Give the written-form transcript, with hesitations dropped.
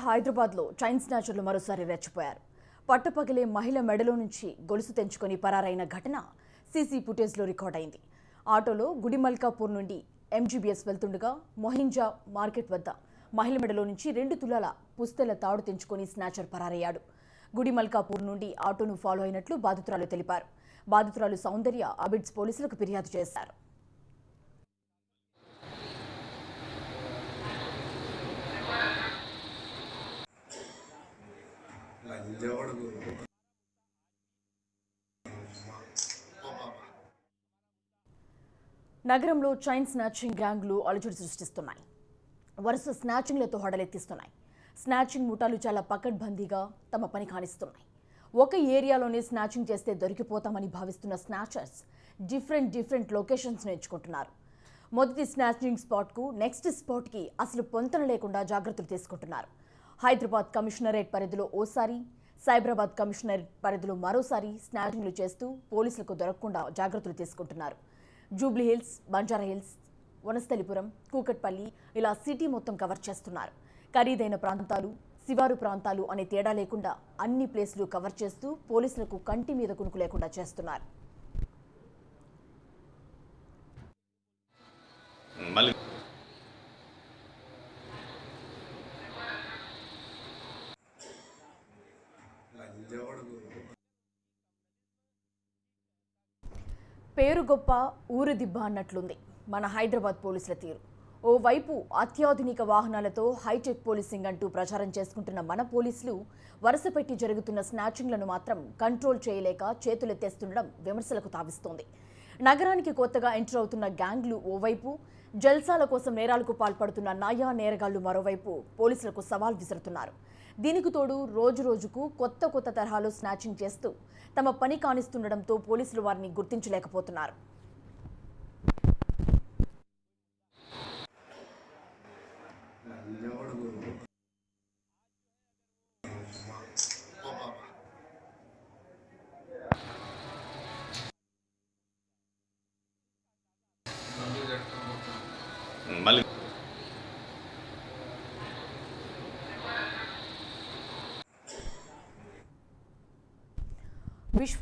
హైదరాబాద్లో చైన్ స్నాచర్లు మరోసారి రెచ్చిపోయారు. పట్టపగలే మహిళ మెడలో నుంచి గొలుసు తెంచుకొని పరారైన ఘటన సీసీ ఫుటేజ్లో రికార్డైంది. ఆటోలో గుడిమల్కాపూర్ నుండి ఎంజీబీఎస్ వెళ్తుండగా మొహింజా మార్కెట్ వద్ద మహిళ మెడలో నుంచి 2 తులాల పుస్తెల తాడు తెంచుకొని స్నాచర్ పరారయ్యాడు. గుడిమల్కాపూర్ నుండి ఆటోను ఫాలో అయినట్లు బాధితురాలు తెలిపారు. బాధితురాలు సౌందర్య అబిడ్స్ పోలీసులకు ఫిర్యాదు చేశారు. నగరంలో చైన్ స్నాచింగ్ గ్యాంగ్లు అలజడి సృష్టిస్తున్నాయి. వరుస స్నాచింగ్లతో హడలెత్తిస్తున్నాయి. స్నాచింగ్ ముఠాలు చాలా పకడ్బందీగా తమ పని కానిస్తున్నాయి. ఒక ఏరియాలోనే స్నాచింగ్ చేస్తే దొరికిపోతామని భావిస్తున్న స్నాచర్స్ డిఫరెంట్ లొకేషన్స్ ఎంచుకుంటున్నారు. మొదటి స్నాచింగ్ స్పాట్కు నెక్స్ట్ స్పాట్కి అసలు పొంతన లేకుండా జాగ్రత్తలు తీసుకుంటున్నారు. హైదరాబాద్ కమిషనరేట్ పరిధిలో ఓసారి, సైబరాబాద్ కమిషనరేట్ పరిధిలో మరోసారి స్నాచింగ్లు చేస్తూ పోలీసులకు దొరకకుండా జాగ్రత్తలు తీసుకుంటున్నారు. Jubilee hills, Banjara hills, Vanasthalipuram, Kukatpally ఇలా సిటీ మొత్తం కవర్ చేస్తున్నారు. ఖరీదైన ప్రాంతాలు, శివారు ప్రాంతాలు అనే తేడా లేకుండా అన్ని ప్లేస్లు కవర్ చేస్తూ పోలీసులకు కంటి మీద కునుకు లేకుండా చేస్తున్నారు. పేరు గొప్ప ఊరు దిబ్బ అన్నట్లుంది మన హైదరాబాద్ పోలీసుల తీరు. ఓవైపు అత్యాధునిక వాహనాలతో హైటెక్ పోలీసింగ్ అంటూ ప్రచారం చేసుకుంటున్న మన పోలీసులు వరుసపెట్టి జరుగుతున్న స్నాచింగ్లను మాత్రం కంట్రోల్ చేయలేక చేతులెత్తేస్తుండడం విమర్శలకు తావిస్తోంది. నగరానికి కొత్తగా ఎంటర్ అవుతున్న గ్యాంగ్లు ఓవైపు, జల్సాల కోసం నేరాలకు పాల్పడుతున్న నయా నేరగాళ్లు మరోవైపు పోలీసులకు సవాల్ విసురుతున్నారు. దీనికి తోడు రోజుకు కొత్త తరహాలో స్నాచింగ్ చేస్తూ తమ పని కానిస్తుండడంతో పోలీసులు వారిని గుర్తించలేకపోతున్నారు. విశ్వ